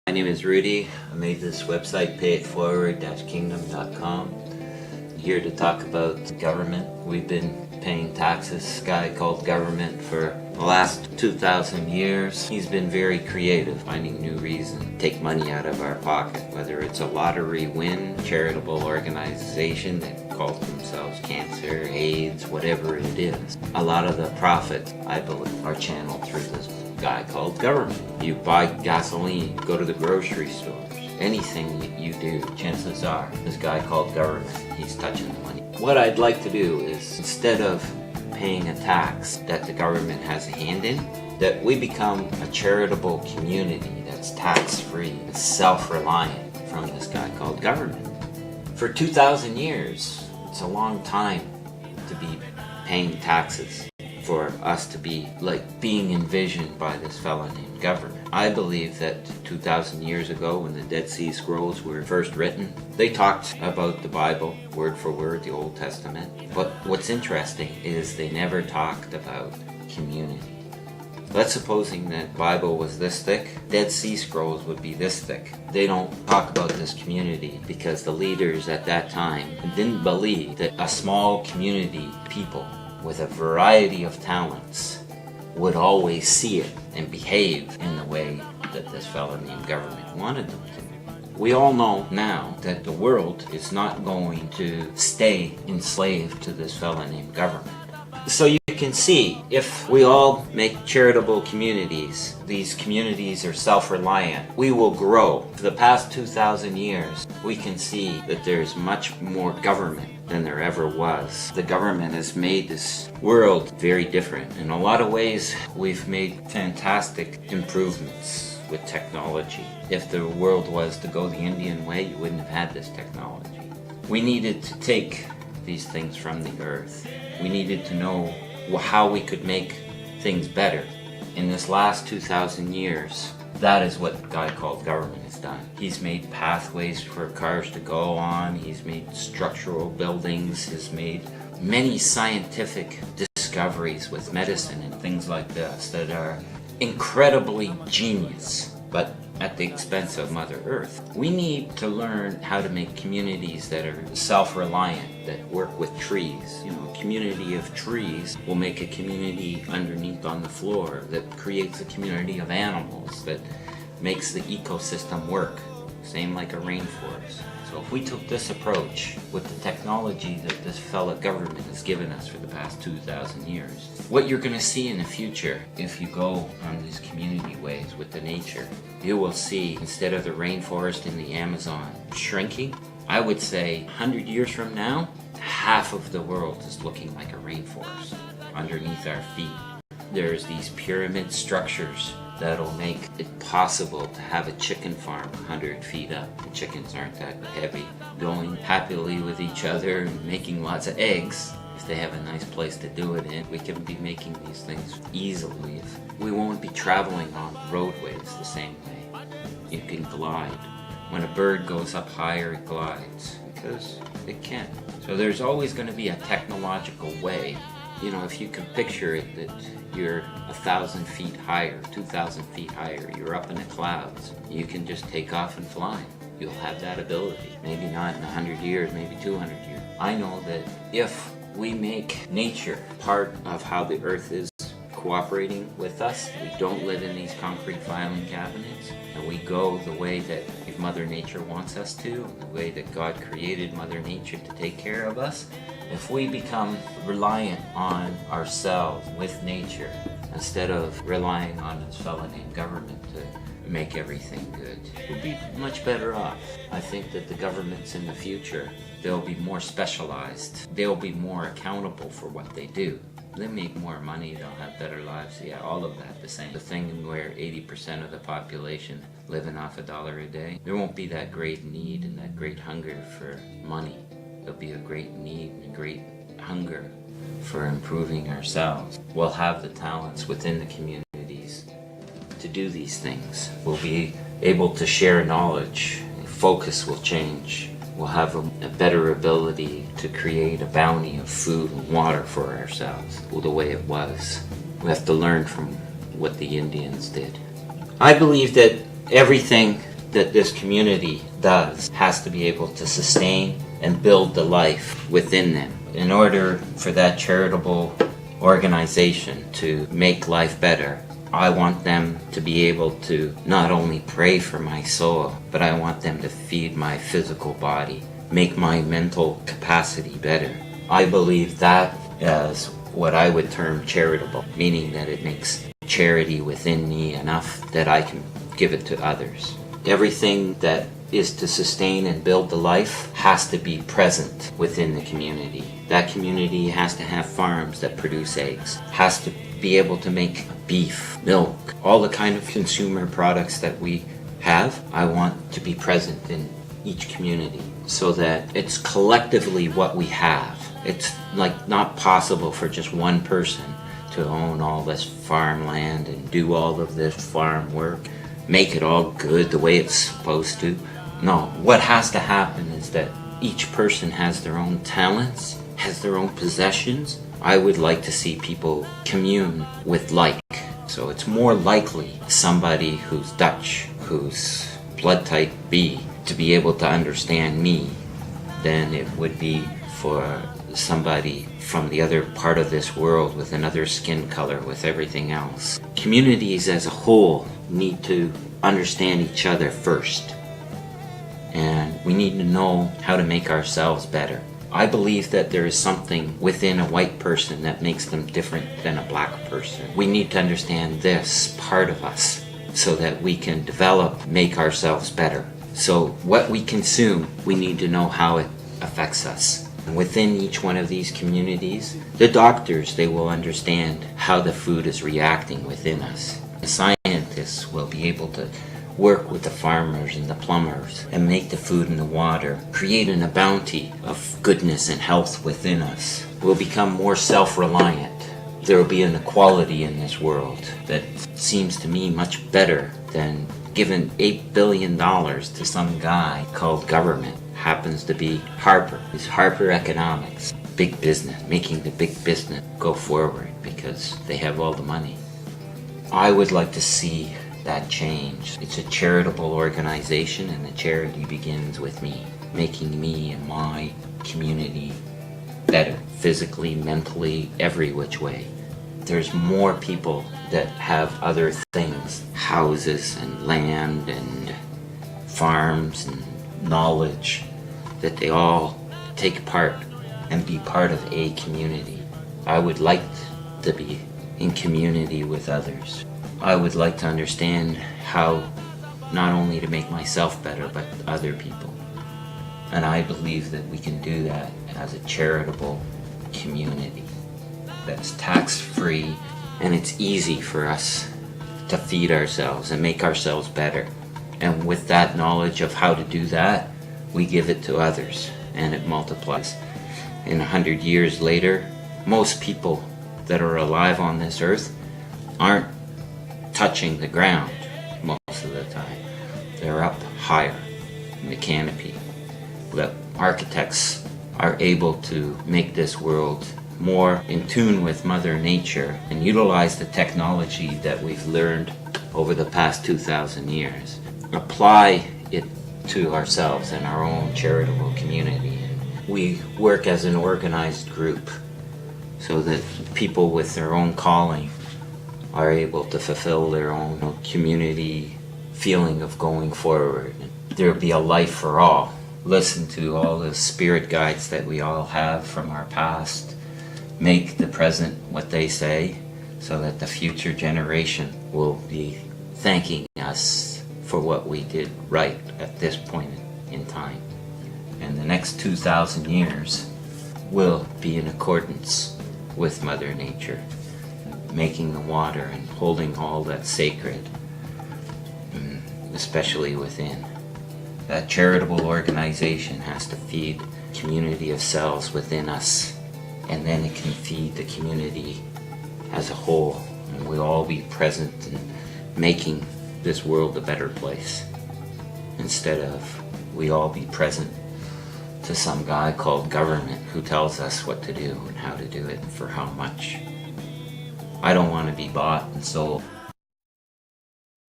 My name is Rudy. I made this website, payitforward-kingdom.com. Here to talk about government. We've been paying taxes, this guy called government, for the last 2,000 years. He's been very creative, finding new reasons to take money out of our pocket, whether it's a lottery win, charitable organization that calls themselves cancer, AIDS, whatever it is. A lot of the profits, I believe, are channeled through this guy called government. You buy gasoline, go to the grocery stores, anything that you do, chances are this guy called government, he's touching the money. What I'd like to do is, instead of paying a tax that the government has a hand in, that we become a charitable community that's tax-free, that's self-reliant from this guy called government. For 2,000 years, it's a long time to be paying taxes, for us to be like being envisioned by this fella named government. I believe that 2,000 years ago, when the Dead Sea Scrolls were first written, they talked about the Bible word for word, the Old Testament. But what's interesting is they never talked about community. Let's supposing that Bible was this thick, Dead Sea Scrolls would be this thick. They don't talk about this community because the leaders at that time didn't believe that a small community of people with a variety of talents would always see it and behave in the way that this fellow named government wanted them to. We all know now that the world is not going to stay enslaved to this fellow named government. So you can see, if we all make charitable communities, these communities are self-reliant, we will grow. For the past 2,000 years, we can see that there's much more government than there ever was. The government has made this world very different. In a lot of ways, we've made fantastic improvements with technology. If the world was to go the Indian way, you wouldn't have had this technology. We needed to take these things from the earth. We needed to know how we could make things better. In this last 2,000 years, that is what the guy called government has done. He's made pathways for cars to go on, he's made structural buildings, he's made many scientific discoveries with medicine and things like this that are incredibly genius, but at the expense of Mother Earth. We need to learn how to make communities that are self-reliant, that work with trees. You know, a community of trees will make a community underneath on the floor that creates a community of animals that makes the ecosystem work. Same like a rainforest. So if we took this approach with the technology that this fella government has given us for the past 2,000 years, what you're going to see in the future, if you go on these community ways with the nature, you will see, instead of the rainforest in the Amazon shrinking, I would say 100 years from now, half of the world is looking like a rainforest underneath our feet. There's these pyramid structures that'll make it possible to have a chicken farm 100 feet up. The chickens aren't that heavy, going happily with each other and making lots of eggs. If they have a nice place to do it in, we can be making these things easily. We won't be traveling on roadways the same way. You can glide. When a bird goes up higher, it glides because it can. So there's always going to be a technological way. You know, if you can picture it, that you're 1,000 feet higher, 2,000 feet higher, you're up in the clouds, you can just take off and fly. You'll have that ability. Maybe not in 100 years, maybe 200 years. I know that if we make nature part of how the earth is cooperating with us, we don't live in these concrete filing cabinets, and we go the way that Mother Nature wants us to, the way that God created Mother Nature to take care of us. If we become reliant on ourselves with nature, instead of relying on this fella named government to make everything good, we'll be much better off. I think that the governments in the future, they'll be more specialized. They'll be more accountable for what they do. They make more money, they'll have better lives, yeah, all of that the same. The thing where 80% of the population living off $1 a day, there won't be that great need and that great hunger for money. There'll be a great need and a great hunger for improving ourselves. We'll have the talents within the communities to do these things. We'll be able to share knowledge. Focus will change. We'll have a better ability to create a bounty of food and water for ourselves, the way it was. We have to learn from what the Indians did. I believe that everything that this community does has to be able to sustain and build the life within them. In order for that charitable organization to make life better, I want them to be able to not only pray for my soul, but I want them to feed my physical body, make my mental capacity better. I believe that as what I would term charitable, meaning that it makes charity within me enough that I can give it to others. Everything that is to sustain and build the life has to be present within the community. That community has to have farms that produce eggs, has to be able to make beef, milk, all the kind of consumer products that we have. I want to be present in each community so that it's collectively what we have. It's like not possible for just one person to own all this farmland and do all of this farm work, make it all good the way it's supposed to. No, what has to happen is that each person has their own talents, has their own possessions. I would like to see people commune with like. So it's more likely somebody who's Dutch, who's blood type B, to be able to understand me than it would be for somebody from the other part of this world with another skin color, with everything else. Communities as a whole need to understand each other first. And we need to know how to make ourselves better. I believe that there is something within a white person that makes them different than a black person. We need to understand this part of us so that we can develop, make ourselves better. So what we consume, we need to know how it affects us. And within each one of these communities, the doctors, they will understand how the food is reacting within us. The scientists will be able to work with the farmers and the plumbers and make the food and the water, creating a bounty of goodness and health within us. We'll become more self-reliant. There will be an equality in this world that seems to me much better than giving $8 billion to some guy called government. Happens to be Harper. It's Harper Economics. Big business, making the big business go forward because they have all the money. I would like to see that change. It's a charitable organization, and the charity begins with me, making me and my community better, physically, mentally, every which way. There's more people that have other things, houses and land and farms and knowledge, that they all take part and be part of a community. I would like to be in community with others. I would like to understand how not only to make myself better, but other people. And I believe that we can do that as a charitable community that's tax-free, and it's easy for us to feed ourselves and make ourselves better. And with that knowledge of how to do that, we give it to others, and it multiplies. And 100 years later, most people that are alive on this earth aren't touching the ground most of the time. They're up higher in the canopy. The architects are able to make this world more in tune with Mother Nature and utilize the technology that we've learned over the past 2,000 years. Apply it to ourselves and our own charitable community. We work as an organized group so that people with their own calling are able to fulfill their own community feeling of going forward. There will be a life for all. Listen to all the spirit guides that we all have from our past. Make the present what they say so that the future generation will be thanking us for what we did right at this point in time. And the next 2,000 years will be in accordance with Mother Nature, making the water and holding all that's sacred, especially within. That charitable organization has to feed community of cells within us, and then it can feed the community as a whole, and we'll all be present in making this world a better place, instead of we all be present to some guy called government who tells us what to do and how to do it and for how much. I don't want to be bought and sold.